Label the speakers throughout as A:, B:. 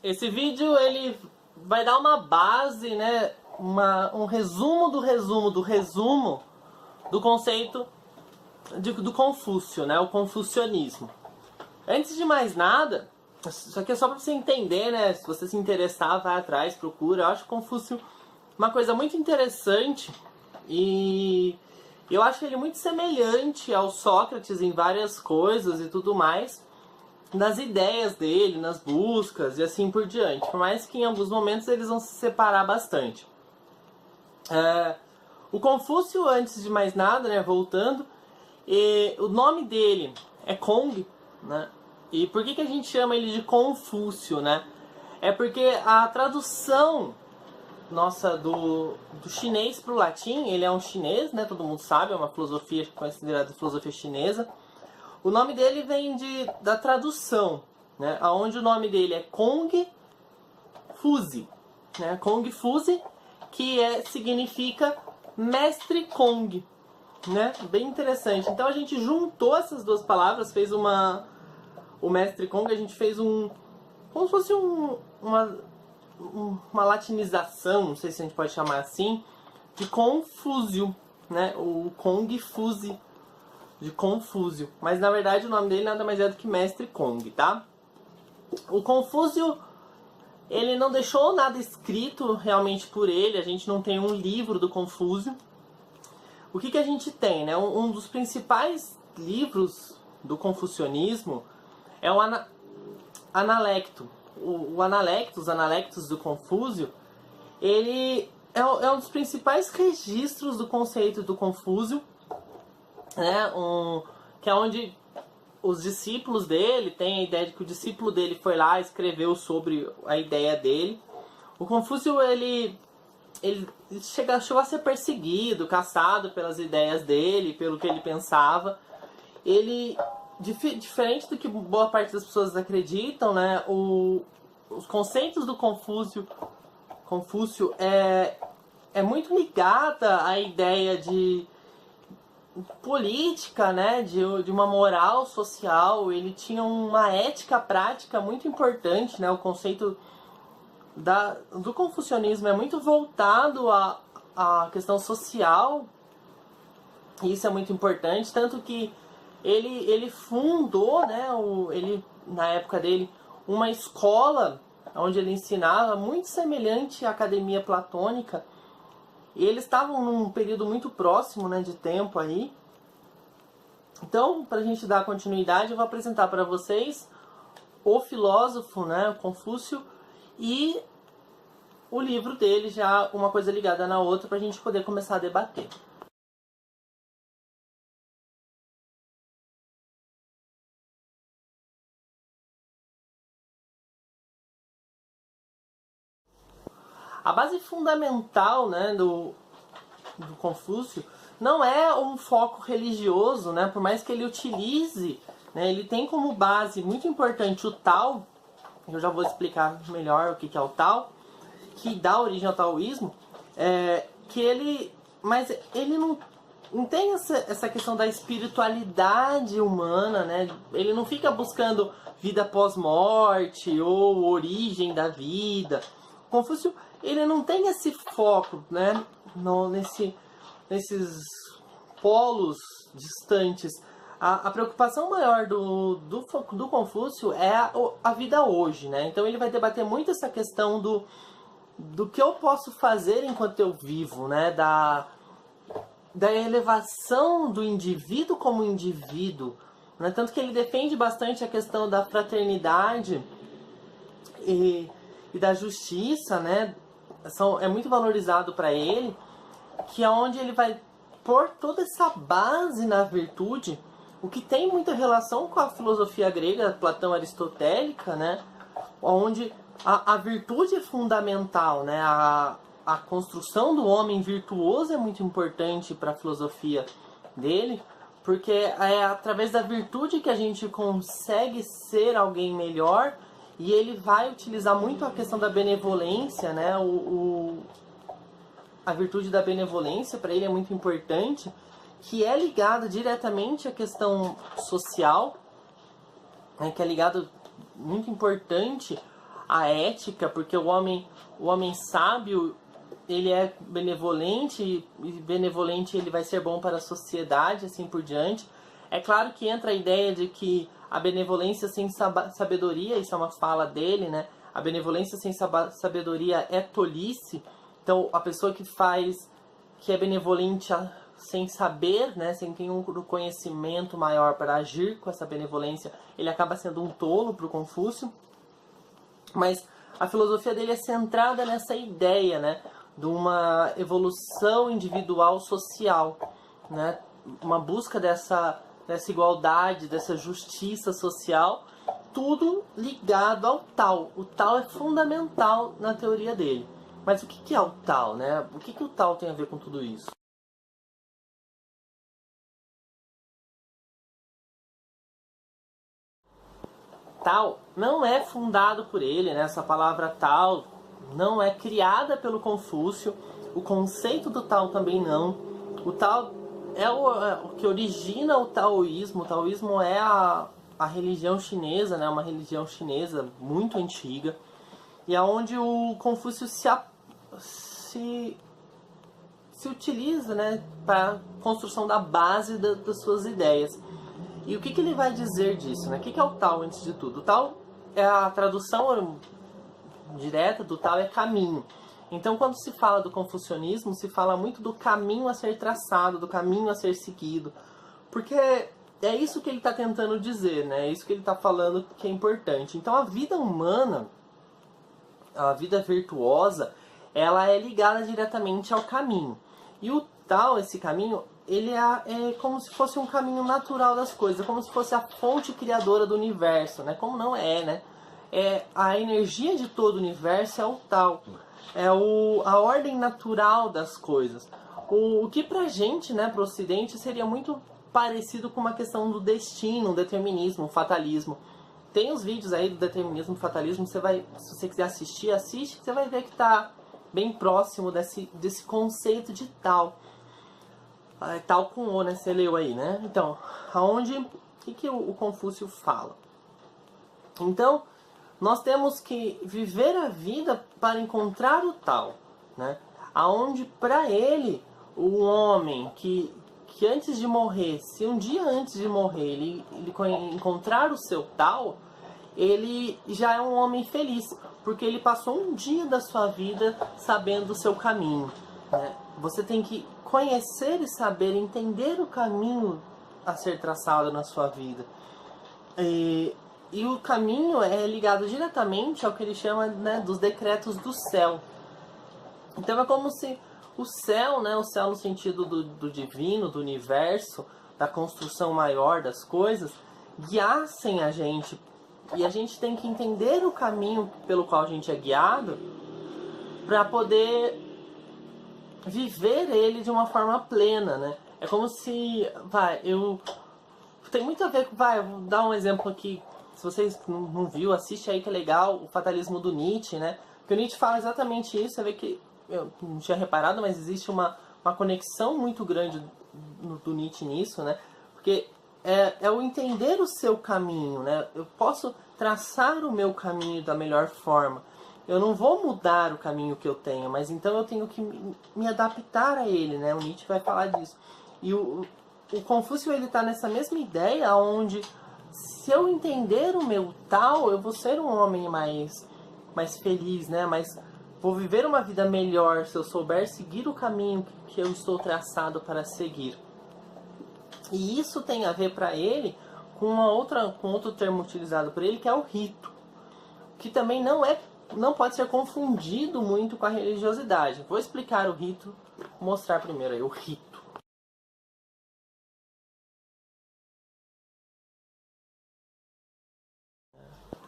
A: Esse vídeo ele vai dar uma base, né, um resumo do conceito do Confúcio, né, o confucionismo. Antes de mais nada, isso aqui é só para você entender, né, se você se interessar, vai atrás, procura. Eu acho o Confúcio uma coisa muito interessante e eu acho ele muito semelhante ao Sócrates em várias coisas e tudo mais, nas ideias dele, nas buscas e assim por diante. Por mais que em alguns momentos eles vão se separar bastante. O Confúcio, antes de mais nada, né, voltando, o nome dele é Kong, né? E por que a gente chama ele de Confúcio, né? É porque a tradução nossa do chinês para o latim, ele é um chinês, né? Todo mundo sabe, é uma filosofia considerada filosofia chinesa. O nome dele vem da tradução, né? Onde o nome dele é Kong Fuzi, né? Kong Fuzi, que significa Mestre Kong, né? Bem interessante. Então a gente juntou essas duas palavras, fez o Mestre Kong, a gente fez como se fosse uma latinização, não sei se a gente pode chamar assim, de Confúcio, né? O Kong Fuzi, de Confúcio. Mas na verdade o nome dele nada mais é do que Mestre Kong, tá? O Confúcio, ele não deixou nada escrito realmente por ele, a gente não tem um livro do Confúcio. O que a gente tem, né? Um dos principais livros do confucionismo é o Analecto. Os Analectos do Confúcio, ele é um dos principais registros do conceito do Confúcio, né? Que é onde os discípulos dele, tem a ideia de que o discípulo dele foi lá e escreveu sobre a ideia dele. O Confúcio, ele chegou a ser perseguido, caçado pelas ideias dele, pelo que ele pensava. Ele, diferente do que boa parte das pessoas acreditam, né, os conceitos do Confúcio é muito ligada à ideia de política, né, de uma moral social. Ele tinha uma ética prática muito importante, né, o conceito do confucionismo é muito voltado à questão social, e isso é muito importante, tanto que ele fundou, né, na época dele, uma escola onde ele ensinava, muito semelhante à academia platônica, e eles estavam num período muito próximo, né, de tempo aí. Então, para a gente dar continuidade, eu vou apresentar para vocês o filósofo, né, o Confúcio, e o livro dele, já uma coisa ligada na outra, para a gente poder começar a debater. A base fundamental, né, do Confúcio não é um foco religioso, né, por mais que ele utilize, né, ele tem como base muito importante o Tao. Eu já vou explicar melhor o que é o Tao, que dá origem ao taoísmo, mas ele não tem essa questão da espiritualidade humana, né? Ele não fica buscando vida pós-morte ou origem da vida. Confúcio, ele não tem esse foco, né? Nesses polos distantes. A preocupação maior do Confúcio é a vida hoje, né? Então ele vai debater muito essa questão do que eu posso fazer enquanto eu vivo, né? Da elevação do indivíduo como indivíduo, né? Tanto que ele defende bastante a questão da fraternidade e da justiça, né? É muito valorizado para ele, que é onde ele vai pôr toda essa base na virtude, o que tem muita relação com a filosofia grega, Platão aristotélica, né? Onde a virtude é fundamental, né? A construção do homem virtuoso é muito importante para a filosofia dele, porque é através da virtude que a gente consegue ser alguém melhor, e ele vai utilizar muito a questão da benevolência, né? A virtude da benevolência para ele é muito importante, que é ligada diretamente à questão social, né? Que é ligado muito importante a ética, porque o homem sábio, ele é benevolente, e benevolente ele vai ser bom para a sociedade, assim por diante. É claro que entra a ideia de que a benevolência sem sabedoria, isso é uma fala dele, né? A benevolência sem sabedoria é tolice. Então, a pessoa que é benevolente sem saber, né, sem ter um conhecimento maior para agir com essa benevolência, ele acaba sendo um tolo para o Confúcio. Mas a filosofia dele é centrada nessa ideia, né, de uma evolução individual social, né, uma busca dessa igualdade, dessa justiça social, tudo ligado ao Tao. O Tao é fundamental na teoria dele. Mas o que é o Tao, né? O que o Tao tem a ver com tudo isso? Tao não é fundado por ele, né? Essa palavra Tao não é criada pelo Confúcio. O conceito do Tao também não. O Tao é o que origina o taoísmo. O taoísmo é a religião chinesa, né? Uma religião chinesa muito antiga. E aonde o Confúcio se utiliza, né, para a construção da base das suas ideias. E o que ele vai dizer disso, né? O que é o Tao, antes de tudo? O Tao, é a tradução direta do Tao é caminho. Então, quando se fala do confucionismo, se fala muito do caminho a ser traçado, do caminho a ser seguido. Porque é isso que ele está tentando dizer, né? É isso que ele está falando que é importante. Então, a vida humana, a vida virtuosa, ela é ligada diretamente ao caminho. E o Tao, esse caminho, ele é como se fosse um caminho natural das coisas, como se fosse a fonte criadora do universo, né? Como não é, né? A energia de todo o universo é o Tao. É a ordem natural das coisas. O que pra gente, né, pro Ocidente, seria muito parecido com uma questão do destino, o determinismo, o fatalismo. Tem os vídeos aí do determinismo, do fatalismo, se você quiser assistir, assiste, você vai ver que tá bem próximo desse conceito de Tao. Tao com O, né? Você leu aí, né? Então, o que o Confúcio fala? Então, nós temos que viver a vida para encontrar o Tao, né? Aonde, para ele, o homem que antes de morrer, se um dia antes de morrer ele encontrar o seu Tao, ele já é um homem feliz, porque ele passou um dia da sua vida sabendo o seu caminho, né? Você tem que conhecer e saber, entender o caminho a ser traçado na sua vida. E o caminho é ligado diretamente ao que ele chama, né, dos decretos do céu. Então é como se o céu, né, o céu no sentido do divino, do universo, da construção maior das coisas, guiassem a gente. E a gente tem que entender o caminho pelo qual a gente é guiado para poder viver ele de uma forma plena, né? É como se, tem muito a ver com, vou dar um exemplo aqui, se vocês não viu, assiste aí que é legal, o fatalismo do Nietzsche, né? Porque o Nietzsche fala exatamente isso, você vê que, eu não tinha reparado, mas existe uma conexão muito grande do Nietzsche nisso, né? Porque é o entender o seu caminho, né? Eu posso traçar o meu caminho da melhor forma. Eu não vou mudar o caminho que eu tenho, mas então eu tenho que me adaptar a ele, né? O Nietzsche vai falar disso. E o Confúcio, ele tá nessa mesma ideia, onde se eu entender o meu Tao, eu vou ser um homem mais feliz, né? Vou viver uma vida melhor se eu souber seguir o caminho que eu estou traçado para seguir. E isso tem a ver para ele com outro termo utilizado por ele, que é o rito, que também não pode ser confundido muito com a religiosidade. Vou explicar o rito, mostrar primeiro aí o rito.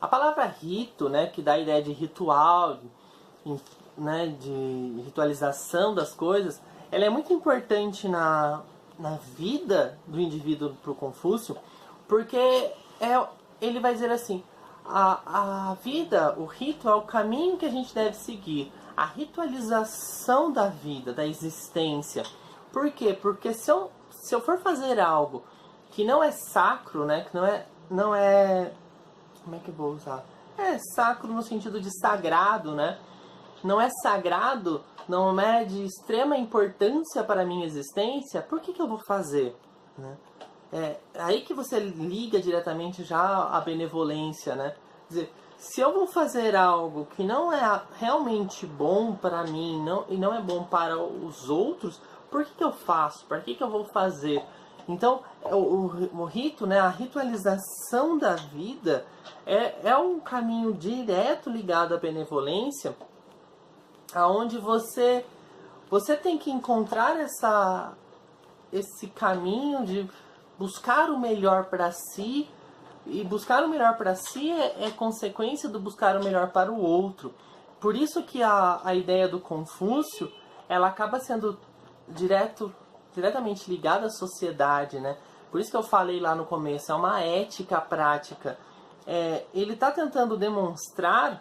A: A palavra rito, né, que dá a ideia de ritual, né, de ritualização das coisas, ela é muito importante na vida do indivíduo para o Confúcio, porque ele vai dizer assim, a vida, o rito é o caminho que a gente deve seguir, a ritualização da vida, da existência. Por quê? Porque se eu for fazer algo que não é sacro, né, que não é como é que eu vou usar? É sacro no sentido de sagrado, né? Não é sagrado, não é de extrema importância para a minha existência, por que eu vou fazer? Né? É aí que você liga diretamente já a benevolência, né? Quer dizer, se eu vou fazer algo que não é realmente bom para mim e não é bom para os outros, por que eu faço? Para que eu vou fazer? Então, o rito, né, a ritualização da vida é um caminho direto ligado à benevolência, aonde você tem que encontrar esse caminho de buscar o melhor para si, e buscar o melhor para si é consequência do buscar o melhor para o outro. Por isso que a ideia do Confúcio, ela acaba sendo diretamente ligada à sociedade, né? Por isso que eu falei lá no começo, é uma ética prática. Ele está tentando demonstrar,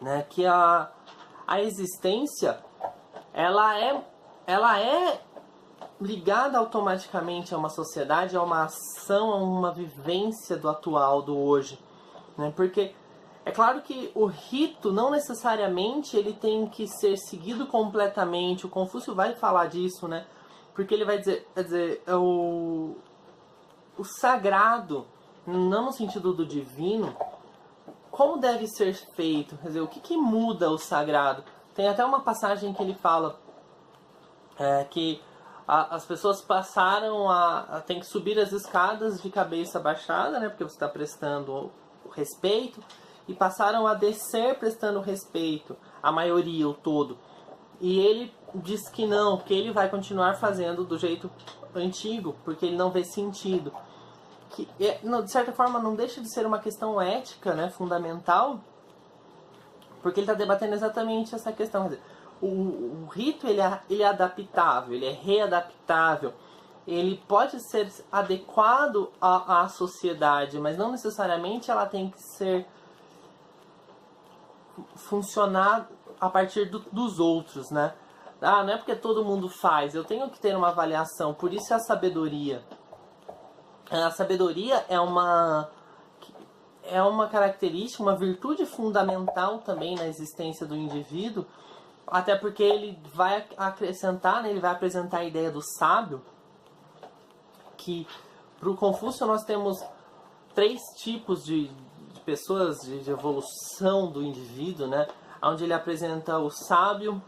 A: né, que a existência ela é ligada automaticamente a uma sociedade, a uma ação, a uma vivência do atual, do hoje, né? Porque é claro que o rito não necessariamente ele tem que ser seguido completamente. O Confúcio vai falar disso, né? Porque ele vai dizer o sagrado, não no sentido do divino, como deve ser feito, quer dizer, o que muda o sagrado? Tem até uma passagem que ele fala que as pessoas passaram tem que subir as escadas de cabeça baixada, né, porque você está prestando o respeito, e passaram a descer prestando respeito, a maioria, o todo. E ele diz que não, que ele vai continuar fazendo do jeito antigo, porque ele não vê sentido. Que, de certa forma, não deixa de ser uma questão ética, né, fundamental, porque ele está debatendo exatamente essa questão. Quer dizer, o rito ele é adaptável, ele é readaptável, ele pode ser adequado à sociedade, mas não necessariamente ela tem que ser funcionar a partir dos outros, né? Não é porque todo mundo faz, eu tenho que ter uma avaliação, por isso é a sabedoria. A sabedoria é uma característica, uma virtude fundamental também na existência do indivíduo, até porque ele vai acrescentar, né, ele vai apresentar a ideia do sábio, que para o Confúcio nós temos 3 tipos de pessoas, de evolução do indivíduo, né, onde ele apresenta o sábio,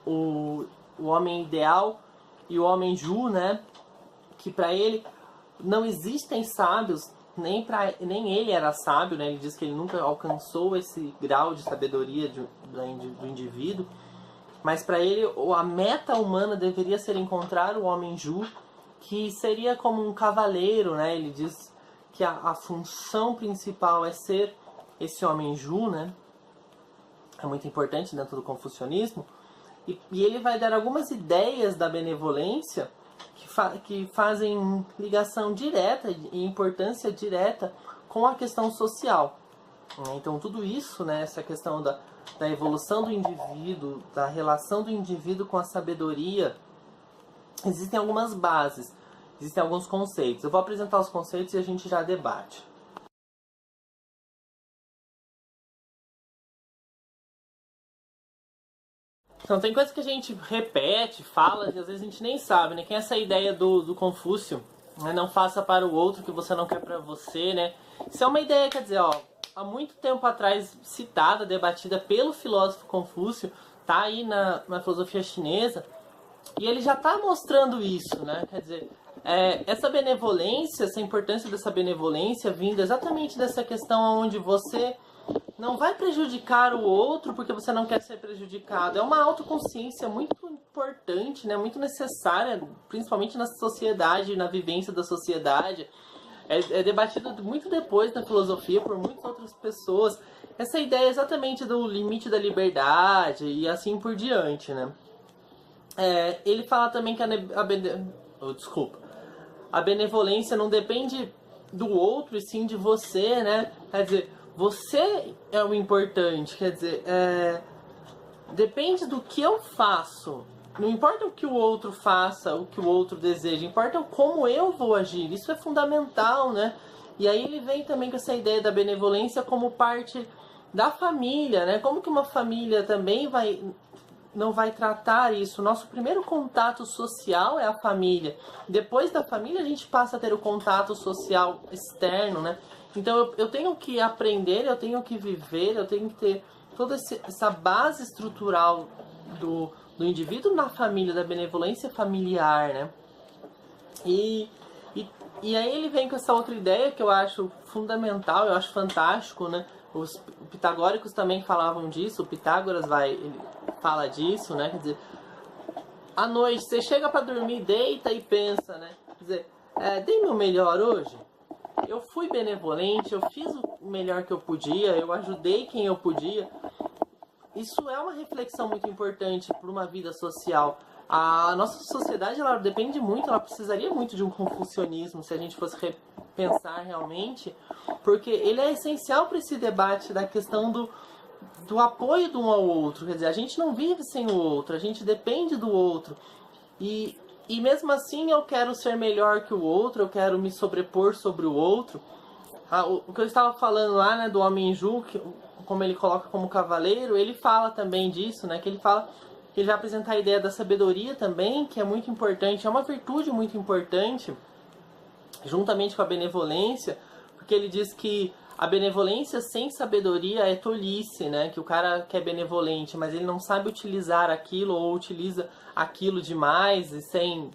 A: o homem ideal e o homem ju, né, que para ele não existem sábios, nem ele era sábio, né, ele diz que ele nunca alcançou esse grau de sabedoria do indivíduo, mas para ele a meta humana deveria ser encontrar o homem ju, que seria como um cavaleiro, né? Ele diz que a função principal é ser esse homem ju, né? É muito importante dentro do confucionismo. E ele vai dar algumas ideias da benevolência que fazem ligação direta e importância direta com a questão social. Então tudo isso, né, essa questão da evolução do indivíduo, da relação do indivíduo com a sabedoria, existem algumas bases, existem alguns conceitos. Eu vou apresentar os conceitos e a gente já debate. Então tem coisas que a gente repete, fala, e às vezes a gente nem sabe, né? Que é essa ideia do Confúcio, né? Não faça para o outro o que você não quer para você, né? Isso é uma ideia, quer dizer, há muito tempo atrás citada, debatida pelo filósofo Confúcio, tá aí na filosofia chinesa, e ele já está mostrando isso, né? Quer dizer, essa benevolência, essa importância dessa benevolência vindo exatamente dessa questão onde você não vai prejudicar o outro porque você não quer ser prejudicado. É uma autoconsciência muito importante, né? Muito necessária, principalmente na sociedade, na vivência da sociedade. É debatido muito depois na filosofia por muitas outras pessoas. Essa ideia exatamente do limite da liberdade e assim por diante, né? Ele fala também que a benevolência não depende do outro e sim de você, né? Quer dizer, você é o importante, quer dizer, depende do que eu faço. Não importa o que o outro faça, o que o outro deseja, importa como eu vou agir. Isso é fundamental, né? E aí ele vem também com essa ideia da benevolência como parte da família, né? Como que uma família também não vai tratar isso? Nosso primeiro contato social é a família. Depois da família a gente passa a ter o contato social externo, né? Então eu tenho que aprender, eu tenho que viver, eu tenho que ter toda essa base estrutural do indivíduo na família, da benevolência familiar, né? E aí ele vem com essa outra ideia que eu acho fundamental, eu acho fantástico, né? Os pitagóricos também falavam disso, o Pitágoras ele fala disso, né? Quer dizer, à noite você chega para dormir, deita e pensa, né? Quer dizer, dei meu melhor hoje? Eu fui benevolente, eu fiz o melhor que eu podia, eu ajudei quem eu podia. Isso é uma reflexão muito importante para uma vida social. A nossa sociedade, ela depende muito, ela precisaria muito de um confucionismo, se a gente fosse repensar realmente, porque ele é essencial para esse debate da questão do apoio de um ao outro. Quer dizer, a gente não vive sem o outro, a gente depende do outro. E mesmo assim eu quero ser melhor que o outro, eu quero me sobrepor sobre o outro. O que eu estava falando lá, né, do homem Ju, como ele coloca como cavaleiro, ele fala também disso, né, que ele fala que ele vai apresentar a ideia da sabedoria também, que é muito importante, é uma virtude muito importante, juntamente com a benevolência, porque ele diz que a benevolência sem sabedoria é tolice, né? Que o cara que é benevolente, mas ele não sabe utilizar aquilo ou utiliza aquilo demais e sem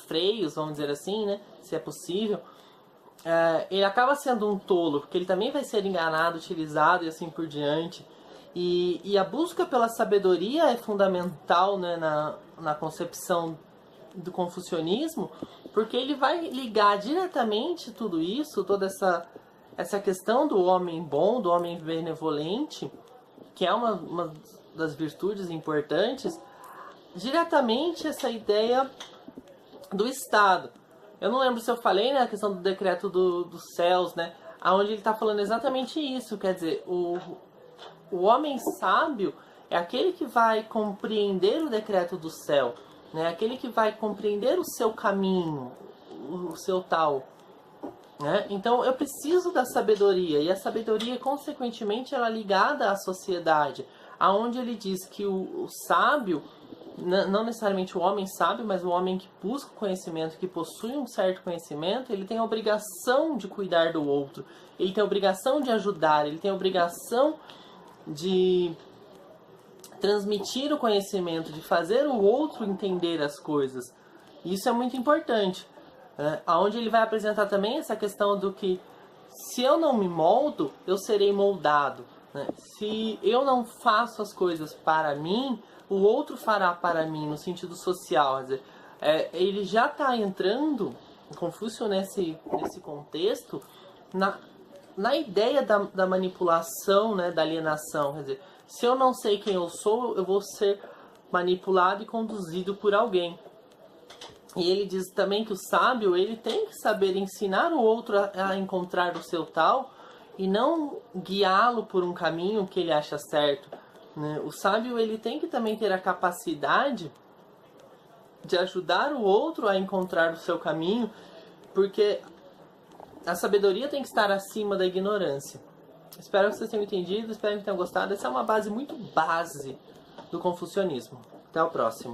A: freios, vamos dizer assim, né? Se é possível. Ele acaba sendo um tolo, porque ele também vai ser enganado, utilizado e assim por diante. E a busca pela sabedoria é fundamental, né, na concepção do confucionismo, porque ele vai ligar diretamente tudo isso, toda essa questão do homem bom, do homem benevolente, que é uma das virtudes importantes, diretamente essa ideia do Estado. Eu não lembro se eu falei, né, a questão do decreto dos céus, né, onde ele está falando exatamente isso, quer dizer, o homem sábio é aquele que vai compreender o decreto do céu, né? Aquele que vai compreender o seu caminho, o seu tal. Né? Então eu preciso da sabedoria, e a sabedoria, consequentemente, ela é ligada à sociedade, aonde ele diz que o sábio, não necessariamente o homem sábio, mas o homem que busca o conhecimento, que possui um certo conhecimento, ele tem a obrigação de cuidar do outro, ele tem a obrigação de ajudar, ele tem a obrigação de transmitir o conhecimento, de fazer o outro entender as coisas. Isso é muito importante, né? Onde ele vai apresentar também essa questão do que, se eu não me moldo, eu serei moldado, né? Se eu não faço as coisas para mim, o outro fará para mim, no sentido social. Quer dizer, ele já está entrando, Confúcio, nesse contexto, na ideia da manipulação, né, da alienação. Quer dizer, se eu não sei quem eu sou, eu vou ser manipulado e conduzido por alguém. E ele diz também que o sábio, ele tem que saber ensinar o outro a encontrar o seu tal e não guiá-lo por um caminho que ele acha certo, né? O sábio, ele tem que também ter a capacidade de ajudar o outro a encontrar o seu caminho, porque a sabedoria tem que estar acima da ignorância. Espero que vocês tenham entendido, espero que tenham gostado. Essa é uma base muito base do confucionismo. Até o próximo.